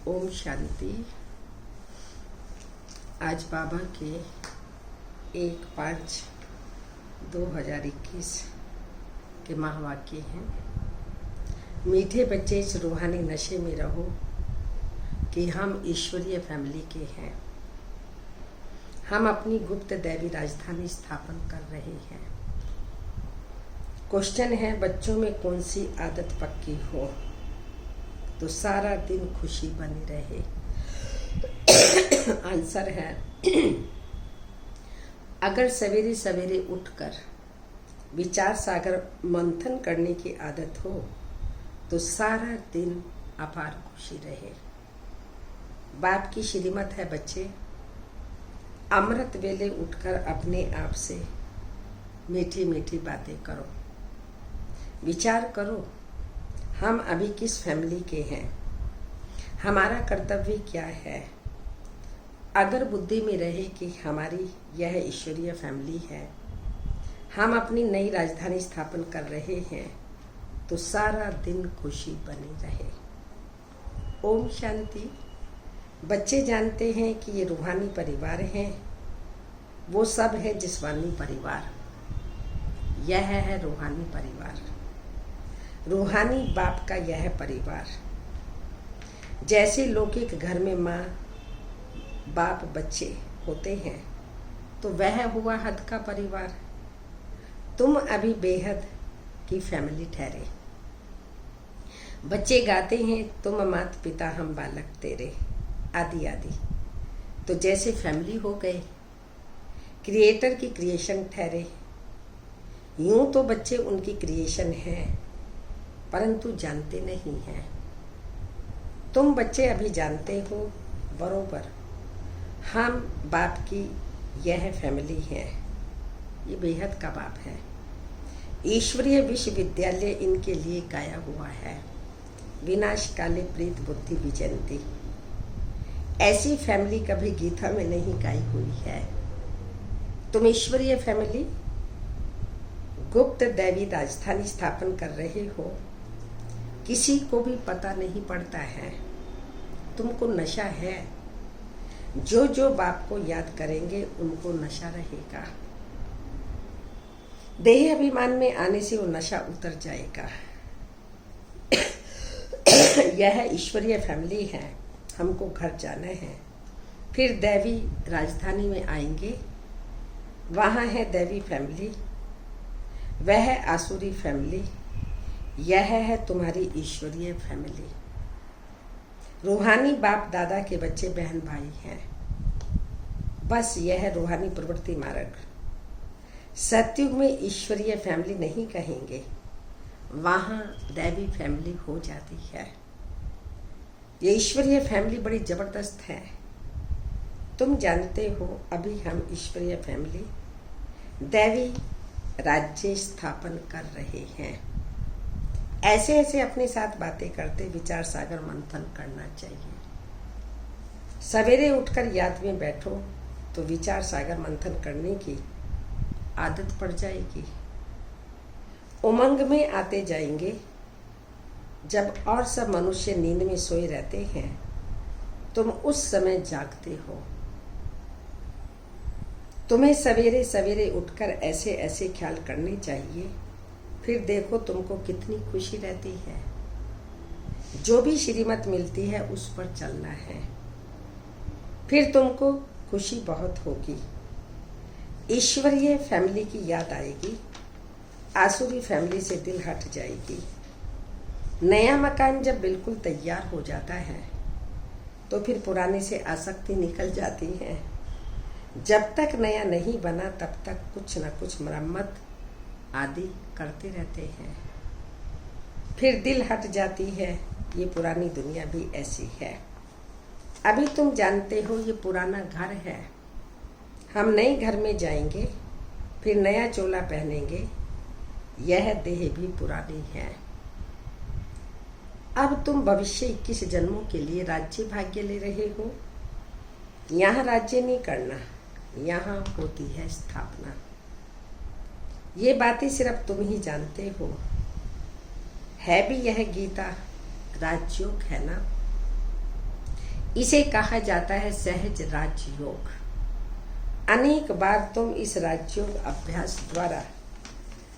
ओम शांति। आज बाबा के 1/5/2021 के महावाक्य हैं। मीठे बच्चे इस रूहानी नशे में रहो कि हम ईश्वरीय फैमिली के हैं। हम अपनी गुप्त दैवी राजधानी स्थापन कर रहे हैं। क्वेश्चन है, बच्चों में कौन सी आदत पक्की हो तो सारा दिन खुशी बनी रहे? आंसर है, अगर सवेरे सवेरे उठकर विचार सागर मंथन करने की आदत हो तो सारा दिन अपार खुशी रहे। बाप की श्रीमत है, बच्चे अमृत वेले उठकर अपने आप से मीठी मीठी बातें करो। विचार करो, हम अभी किस फैमिली के हैं, हमारा कर्तव्य क्या है। अगर बुद्धि में रहे कि हमारी यह ईश्वरीय फैमिली है, हम अपनी नई राजधानी स्थापन कर रहे हैं, तो सारा दिन खुशी बनी रहे। ओम शांति। बच्चे जानते हैं कि ये रूहानी परिवार है, वो सब है जिस्मानी परिवार। यह है रूहानी परिवार, रूहानी बाप का यह परिवार। जैसे लौकिक घर में माँ बाप बच्चे होते हैं, तो वह हुआ हद का परिवार। तुम अभी बेहद की फैमिली ठहरे। बच्चे गाते हैं, तुम मात पिता हम बालक तेरे, आदि आदि। तो जैसे फैमिली हो गए, क्रिएटर की क्रिएशन ठहरे। यूं तो बच्चे उनकी क्रिएशन है, परंतु जानते नहीं हैं। तुम बच्चे अभी जानते हो बरोबर, हम बाप की यह फैमिली है। ये बेहद का बाप है। ईश्वरीय विश्वविद्यालय इनके लिए गाया हुआ है। विनाश काले प्रीत बुद्धि विजयंती। ऐसी फैमिली कभी गीता में नहीं गाई हुई है। तुम ईश्वरीय फैमिली गुप्त दैवी राजधानी स्थापन कर रहे हो। किसी को भी पता नहीं पड़ता है। तुमको नशा है। जो जो बाप को याद करेंगे उनको नशा रहेगा। देह अभिमान में आने से वो नशा उतर जाएगा। यह ईश्वरीय फैमिली है। हमको घर जाना है, फिर दैवी राजधानी में आएंगे। वहाँ है दैवी फैमिली, वह है आसुरी फैमिली, यह है तुम्हारी ईश्वरीय फैमिली। रूहानी बाप दादा के बच्चे बहन भाई हैं। बस यह है रूहानी प्रवृत्ति मार्ग। सतयुग में ईश्वरीय फैमिली नहीं कहेंगे, वहाँ दैवी फैमिली हो जाती है। ये ईश्वरीय फैमिली बड़ी जबरदस्त है। तुम जानते हो, अभी हम ईश्वरीय फैमिली दैवी राज्य स्थापन कर रहे हैं। ऐसे ऐसे अपने साथ बातें करते विचार सागर मंथन करना चाहिए। सवेरे उठकर याद में बैठो तो विचार सागर मंथन करने की आदत पड़ जाएगी। उमंग में आते जाएंगे। जब और सब मनुष्य नींद में सोए रहते हैं, तुम उस समय जागते हो। तुम्हें सवेरे सवेरे उठकर ऐसे ऐसे ख्याल करने चाहिए, फिर देखो तुमको कितनी खुशी रहती है। जो भी श्रीमत मिलती है उस पर चलना है, फिर तुमको खुशी बहुत होगी। ईश्वरीय फैमिली की याद आएगी। आसुरी फैमिली से दिल हट जाएगी। नया मकान जब बिल्कुल तैयार हो जाता है, तो फिर पुराने से आसक्ति निकल जाती है। जब तक नया नहीं बना, तब तक कुछ न कुछ मरम्मत आदि करते रहते हैं। फिर दिल हट जाती है। ये पुरानी दुनिया भी ऐसी है। अभी तुम जानते हो ये पुराना घर है। हम नए घर में जाएंगे, फिर नया चोला पहनेंगे। यह देह भी पुरानी है। अब तुम भविष्य 21 जन्मों के लिए राज्य भाग्य ले रहे हो। यहाँ राज्य नहीं करना, यहाँ होती है स्थापना। ये बातें सिर्फ तुम ही जानते हो। है भी यह गीता राजयोग है ना, इसे कहा जाता है सहज राजयोग। अनेक बार तुम इस राजयोग अभ्यास द्वारा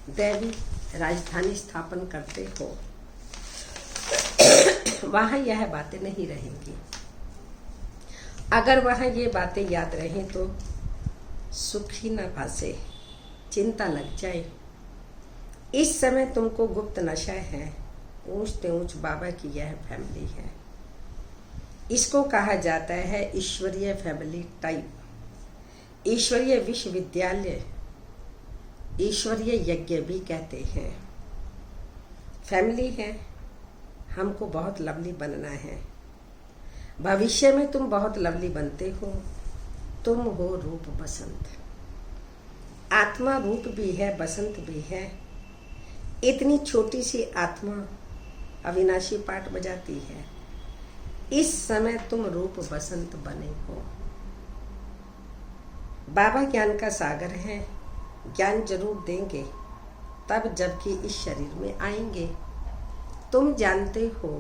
दैवी राजधानी स्थापन करते हो, वहां यह बातें नहीं रहेंगी। अगर वहां ये बातें याद रहें तो सुख ही न भासे, चिंता लग जाए। इस समय तुमको गुप्त नशा है, ऊंचते ऊंच बाबा की यह फैमिली है। इसको कहा जाता है ईश्वरीय फैमिली टाइप, ईश्वरीय विश्वविद्यालय, ईश्वरीय यज्ञ भी कहते हैं। फैमिली है, हमको बहुत लवली बनना है। भविष्य में तुम बहुत लवली बनते हो। तुम हो रूप बसंत, आत्मा रूप भी है, बसंत भी है। इतनी छोटी सी आत्मा अविनाशी पाठ बजाती है। इस समय तुम रूप बसंत बने हो। बाबा ज्ञान का सागर है, ज्ञान जरूर देंगे तब जबकि इस शरीर में आएंगे। तुम जानते हो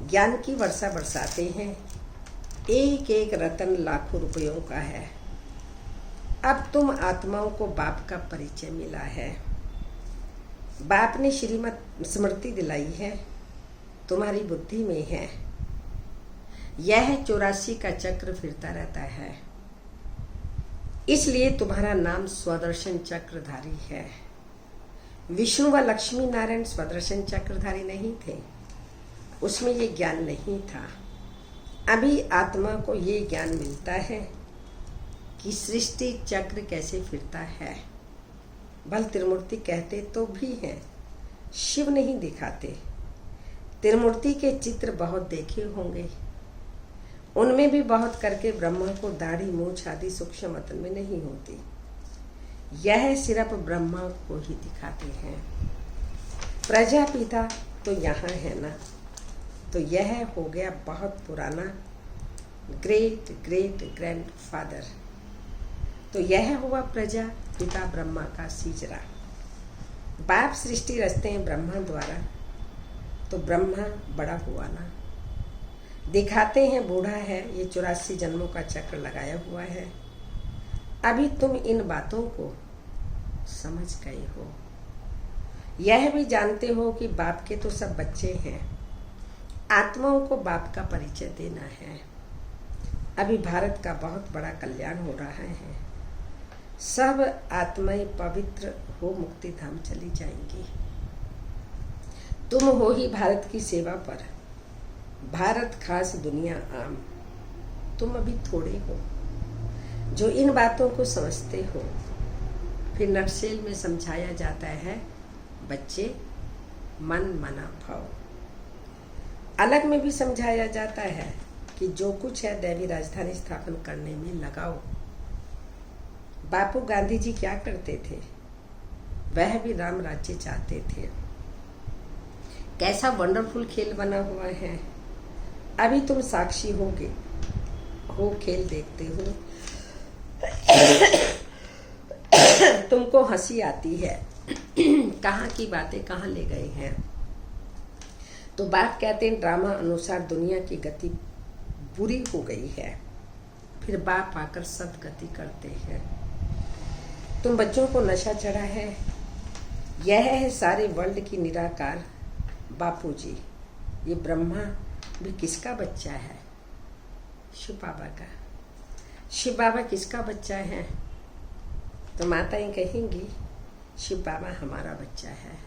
ज्ञान की वर्षा बरसाते हैं, एक एक रतन लाखों रुपयों का है। अब तुम आत्माओं को बाप का परिचय मिला है। बाप ने श्रीमत स्मृति दिलाई है, तुम्हारी बुद्धि में है। यह 84 का चक्र फिरता रहता है, इसलिए तुम्हारा नाम स्वदर्शन चक्रधारी है। विष्णु व लक्ष्मी नारायण स्वदर्शन चक्रधारी नहीं थे, उसमें ये ज्ञान नहीं था। अभी आत्मा को ये ज्ञान मिलता है कि सृष्टि चक्र कैसे फिरता है। भल त्रिमूर्ति कहते तो भी हैं, शिव नहीं दिखाते। त्रिमूर्ति के चित्र बहुत देखे होंगे, उनमें भी बहुत करके ब्रह्मा को दाढ़ी मूछ आदि सूक्ष्म मतन में नहीं होती। यह सिर्फ ब्रह्मा को ही दिखाते हैं। प्रजापिता तो यहाँ है ना, तो यह हो गया बहुत पुराना ग्रेट ग्रेट ग्रैंडफादर। तो यह हुआ प्रजा पिता ब्रह्मा का सीजरा। बाप सृष्टि रचते हैं ब्रह्मा द्वारा, तो ब्रह्मा बड़ा हुआ ना। दिखाते हैं बूढ़ा है, ये 84 जन्मों का चक्र लगाया हुआ है। अभी तुम इन बातों को समझ गए हो। यह भी जानते हो कि बाप के तो सब बच्चे हैं। आत्माओं को बाप का परिचय देना है। अभी भारत का बहुत बड़ा कल्याण हो रहा है। सब आत्माएं पवित्र हो मुक्ति धाम चली जाएंगी। तुम हो ही भारत की सेवा पर, भारत खास दुनिया आम। तुम अभी थोड़े हो जो इन बातों को समझते हो। फिर नटसेल में समझाया जाता है, बच्चे मन मना भाव। अलग में भी समझाया जाता है कि जो कुछ है दैवी राजधानी स्थापन करने में लगाओ। बापू गांधी जी क्या करते थे? वह भी राम राज्य चाहते थे। कैसा वंडरफुल खेल बना हुआ है। अभी तुम साक्षी होगे, हो खेल देखते हो। तुमको हंसी आती है, कहाँ की बातें कहाँ ले गए हैं। तो बात कहते हैं ड्रामा अनुसार दुनिया की गति बुरी हो गई है। फिर बाप आकर सदगति करते हैं। तुम बच्चों को नशा चढ़ा है। यह है सारे वर्ल्ड की निराकार बापू जी। ये ब्रह्मा भी किसका बच्चा है? शिव बाबा का। शिव बाबा किसका बच्चा है? तो माताएं कहेंगी शिव बाबा हमारा बच्चा है।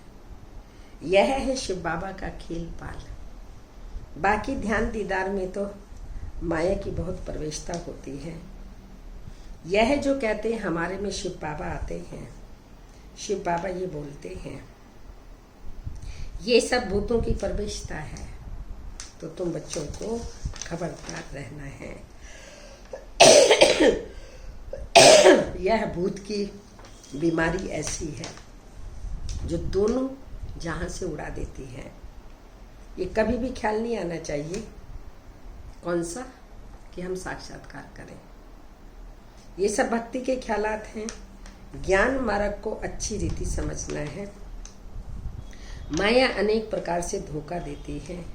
यह है शिव बाबा का खेल पाल। बाकी ध्यान दीदार में तो माया की बहुत प्रवेशता होती है। यह जो कहते हैं हमारे में शिव बाबा आते हैं, शिव बाबा ये बोलते हैं, ये सब भूतों की प्रवेशता है। तो तुम बच्चों को खबरदार रहना है। यह भूत की बीमारी ऐसी है जो दोनों जहां से उड़ा देती है। ये कभी भी ख्याल नहीं आना चाहिए कौन सा कि हम साक्षात्कार करें। ये सब भक्ति के ख्यालात हैं। ज्ञान मार्ग को अच्छी रीति समझना है। माया अनेक प्रकार से धोखा देती है।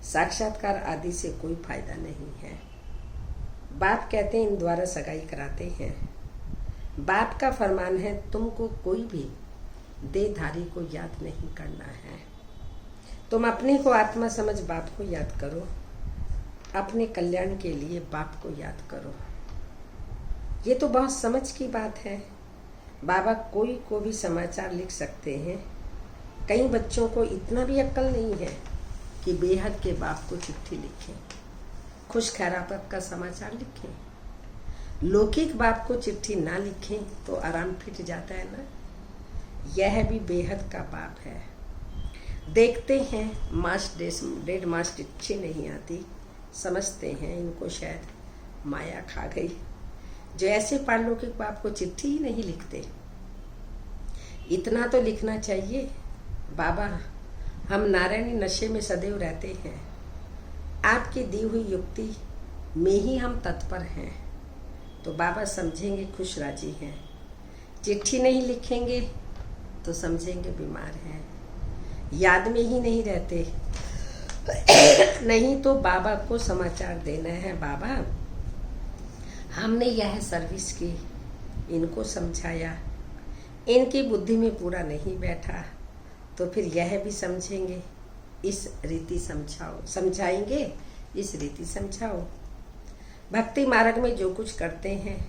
साक्षात्कार आदि से कोई फायदा नहीं है। बाप कहते हैं इन द्वारा सगाई कराते हैं। बाप का फरमान है तुमको कोई भी देहधारी को याद नहीं करना है। तुम अपने को आत्मा समझ बाप को याद करो। अपने कल्याण के लिए बाप को याद करो। ये तो बहुत समझ की बात है। बाबा कोई को भी समाचार लिख सकते हैं। कई बच्चों को इतना भी अक्ल नहीं है कि बेहद के बाप को चिट्ठी लिखें, खुश खैरापत का समाचार लिखें। लौकिक बाप को चिट्ठी ना लिखें तो आराम फिट जाता है ना। यह भी बेहद का बाप है। देखते हैं डेढ़ मास चिट्ठी नहीं आती, समझते हैं इनको शायद माया खा गई। जो ऐसे पारलौकिक बाप को चिट्ठी ही नहीं लिखते। इतना तो लिखना चाहिए, बाबा हम नारायणी नशे में सदैव रहते हैं। आपकी दी हुई युक्ति में ही हम तत्पर हैं। तो बाबा समझेंगे खुश राजी हैं। चिट्ठी नहीं लिखेंगे तो समझेंगे बीमार हैं, याद में ही नहीं रहते। नहीं तो बाबा को समाचार देना है, बाबा हमने यह सर्विस की, इनको समझाया, इनकी बुद्धि में पूरा नहीं बैठा, तो फिर यह भी समझेंगे, इस रीति समझाओ, समझाएंगे इस रीति समझाओ। भक्ति मार्ग में जो कुछ करते हैं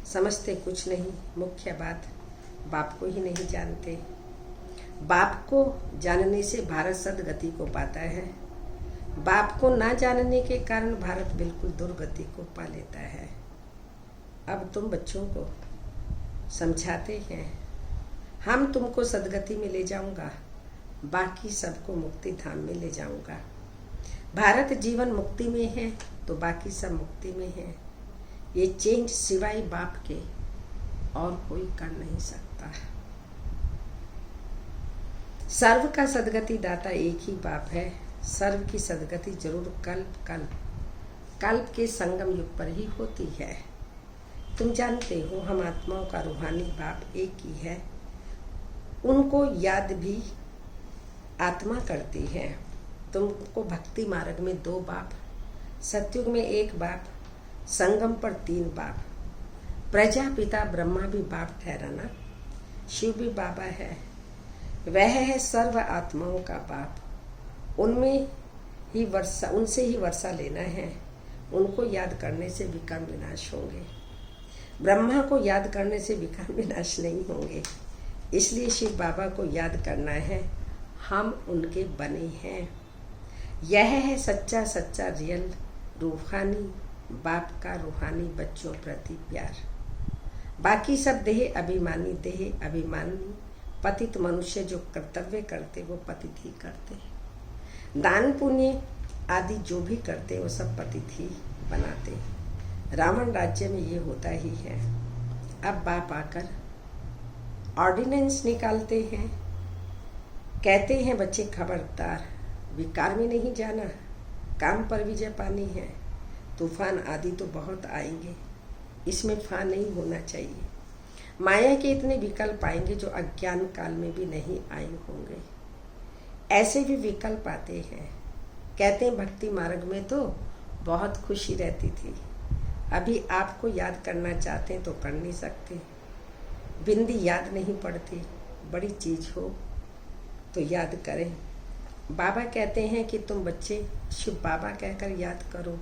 समझते कुछ नहीं। मुख्य बात बाप को ही नहीं जानते। बाप को जानने से भारत सदगति को पाता है। बाप को ना जानने के कारण भारत बिल्कुल दुर्गति को पा लेता है। अब तुम बच्चों को समझाते हैं, हम तुमको सदगति में ले जाऊंगा, बाकी सबको मुक्ति धाम में ले जाऊंगा। भारत जीवन मुक्ति में है तो बाकी सब मुक्ति में है। ये चेंज सिवाय बाप के और कोई कर नहीं सकता। सर्व का सदगति दाता एक ही बाप है। सर्व की सदगति जरूर कल्प के संगम युग पर ही होती है। तुम जानते हो हम आत्माओं का रूहानी बाप एक ही है। उनको याद भी आत्मा करती है। तुमको भक्ति मार्ग में 2 बाप, सतयुग में 1 बाप, संगम पर 3 बाप। प्रजापिता ब्रह्मा भी बाप ठहराना, शिव भी बाबा है। वह है सर्व आत्माओं का बाप। उनसे ही वर्षा लेना है। उनको याद करने से विकार विनाश होंगे। ब्रह्मा को याद करने से विकार विनाश नहीं होंगे। इसलिए शिव बाबा को याद करना है। हम उनके बने हैं। यह है सच्चा रियल रूहानी बाप का रूहानी बच्चों प्रति प्यार। बाकी सब देह अभिमानी पतित मनुष्य जो कर्तव्य करते वो पतित ही करते। दान पुण्य आदि जो भी करते वो सब पतित ही बनाते। रावण राज्य में ये होता ही है। अब बाप आकर ऑर्डिनेंस निकालते हैं, कहते हैं बच्चे खबरदार, विकार में नहीं जाना, काम पर विजय पानी है। तूफान आदि तो बहुत आएंगे, इसमें फान नहीं होना चाहिए। माया के इतने विकल्प आएंगे जो अज्ञान काल में भी नहीं आए होंगे। ऐसे भी विकल्प आते हैं। कहते हैं भक्ति मार्ग में तो बहुत खुशी रहती थी, अभी आपको याद करना चाहते हैं तो कर नहीं सकते। बिंदी याद नहीं पड़ती, बड़ी चीज हो तो याद करें। बाबा कहते हैं कि तुम बच्चे शिव बाबा कहकर याद करो।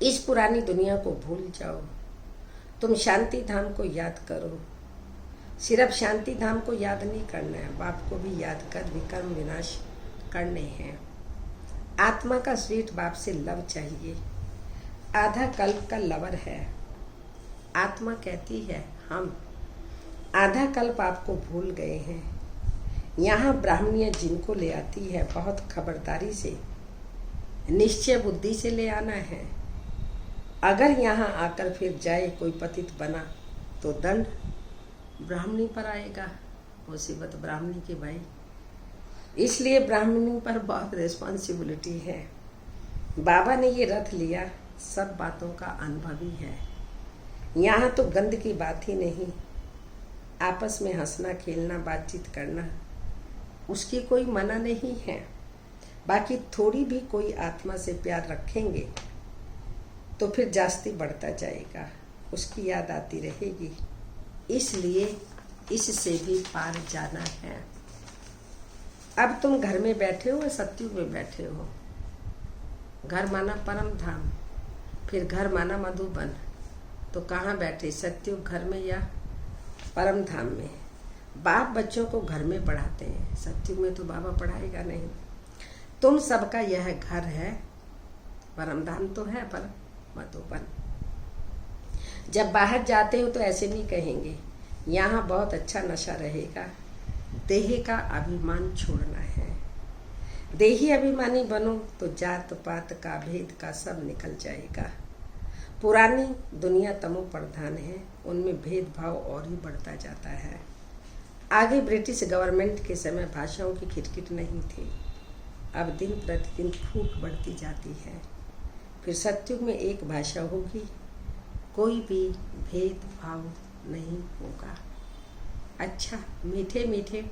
इस पुरानी दुनिया को भूल जाओ। तुम शांति धाम को याद करो। सिर्फ शांति धाम को याद नहीं करना है, बाप को भी याद कर विकर्म विनाश करने हैं। आत्मा का स्वीट बाप से लव चाहिए। आधा कल्प का लवर है। आत्मा कहती है हम आधा कल्प आपको भूल गए हैं। यहाँ ब्राह्मणियं जिनको ले आती है बहुत खबरदारी से, निश्चय बुद्धि से ले आना है। अगर यहाँ आकर फिर जाए कोई पतित बना तो दंड ब्राह्मणी पर आएगा। मुसीबत ब्राह्मणी की भाई। इसलिए ब्राह्मणी पर बहुत रिस्पॉन्सिबिलिटी है। बाबा ने ये रथ लिया, सब बातों का अनुभवी है। यहाँ तो गंद की बात ही नहीं। आपस में हंसना खेलना बातचीत करना उसकी कोई मना नहीं है। बाकी थोड़ी भी कोई आत्मा से प्यार रखेंगे तो फिर जास्ती बढ़ता जाएगा, उसकी याद आती रहेगी। इसलिए इससे भी पार जाना है। अब तुम घर में बैठे हो या सत्युग में बैठे हो? घर माना परम धाम, फिर घर माना मधुबन। तो कहाँ बैठे, सत्युग घर में या परम धाम में? बाप बच्चों को घर में पढ़ाते हैं, सत्युग में तो बाबा पढ़ाएगा नहीं। तुम सबका यह घर है, परम धाम तो है पर मधुबन। जब बाहर जाते हो तो ऐसे नहीं कहेंगे यहाँ बहुत अच्छा नशा रहेगा। देह का अभिमान छोड़ना है। देही अभिमानी बनो तो जात पात का भेद का सब निकल जाएगा। पुरानी दुनिया तमो प्रधान है, उनमें भेदभाव और ही बढ़ता जाता है। आगे ब्रिटिश गवर्नमेंट के समय भाषाओं की खिटखिट नहीं थी, अब दिन प्रतिदिन फूट बढ़ती जाती है। फिर सत्युग में एक भाषा होगी, कोई भी भेदभाव नहीं होगा। अच्छा, मीठे मीठे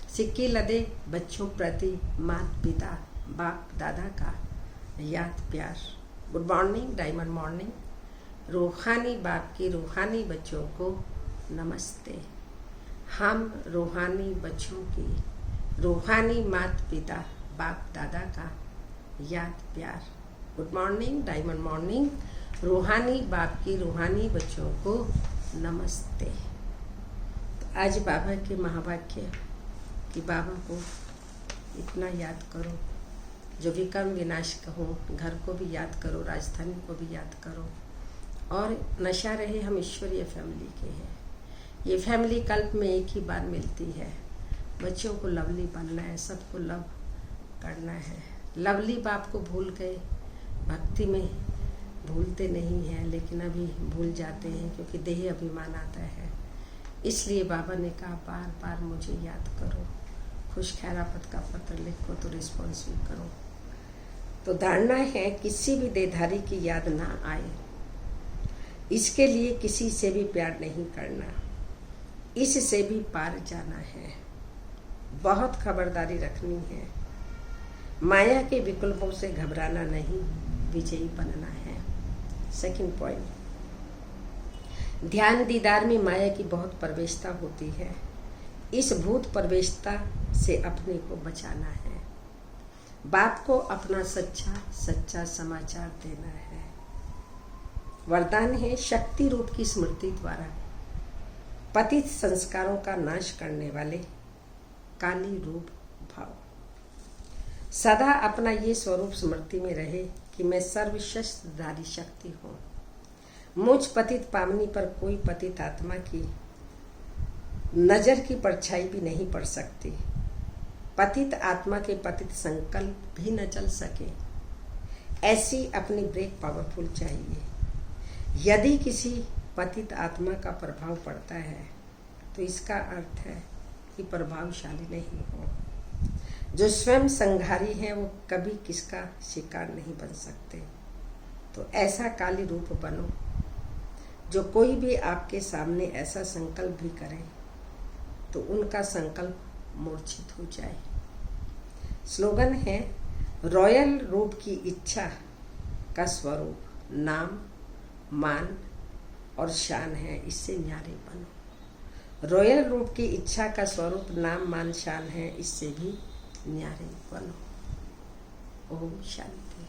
सिक्के लदे बच्चों प्रति माता पिता बाप दादा का याद प्यार। Good morning, diamond morning. रूहानी बाप की रूहानी बच्चों को नमस्ते। हम रूहानी बच्चों की रूहानी माता पिता बाप दादा का याद प्यार। Good morning, diamond morning. रूहानी बाप की रूहानी बच्चों को नमस्ते। तो आज बाबा के महावाक्य कि बाबा को इतना याद करो, जो विकर्म विनाश हो, घर को भी याद करो, राजधानी को भी याद करो। और नशा रहे, हम ईश्वरीय फैमिली के हैं। ये फैमिली कल्प में एक ही बार मिलती है। बच्चों को लवली बनना है, सबको लव करना है। लवली बाप को भूल गए, भक्ति में भूलते नहीं हैं, लेकिन अभी भूल जाते हैं क्योंकि देह अभिमान आता है। इसलिए बाबा ने कहा बार बार मुझे याद करो। खुश खैरापत का पत्र लिखो तो रिस्पॉन्स भी करो। तो धारणा है किसी भी देहधारी की याद ना आए, इसके लिए किसी से भी प्यार नहीं करना, इससे भी पार जाना है। बहुत खबरदारी रखनी है। माया के विकल्पों से घबराना नहीं, विजयी बनना है। सेकंड पॉइंट, ध्यान दीदार में माया की बहुत प्रवेशता होती है। इस भूत प्रवेशता से अपने को बचाना है। बाप को अपना सच्चा सच्चा समाचार देना है। वरदान है शक्ति रूप की स्मृति द्वारा पतित संस्कारों का नाश करने वाले काली रूप भाव। सदा अपना ये स्वरूप स्मृति में रहे कि मैं सर्वशस्त्रधारी शक्ति हूँ। मुझ पतित पावनी पर कोई पतित आत्मा की नजर की परछाई भी नहीं पड़ सकती। पतित आत्मा के पतित संकल्प भी न चल सके। ऐसी अपनी ब्रेक पावरफुल चाहिए। यदि किसी पतित आत्मा का प्रभाव पड़ता है तो इसका अर्थ है कि प्रभावशाली नहीं हो। जो स्वयं संघारी है वो कभी किसका शिकार नहीं बन सकते। तो ऐसा काली रूप बनो, जो कोई भी आपके सामने ऐसा संकल्प भी करे तो उनका संकल्प मूर्छित हो जाए। स्लोगन है रॉयल रूप की इच्छा का स्वरूप नाम मान और शान है, इससे न्यारे बनो। रॉयल रूप की इच्छा का स्वरूप नाम मान शान है, इससे भी न्यारे बनो। ओम शांति।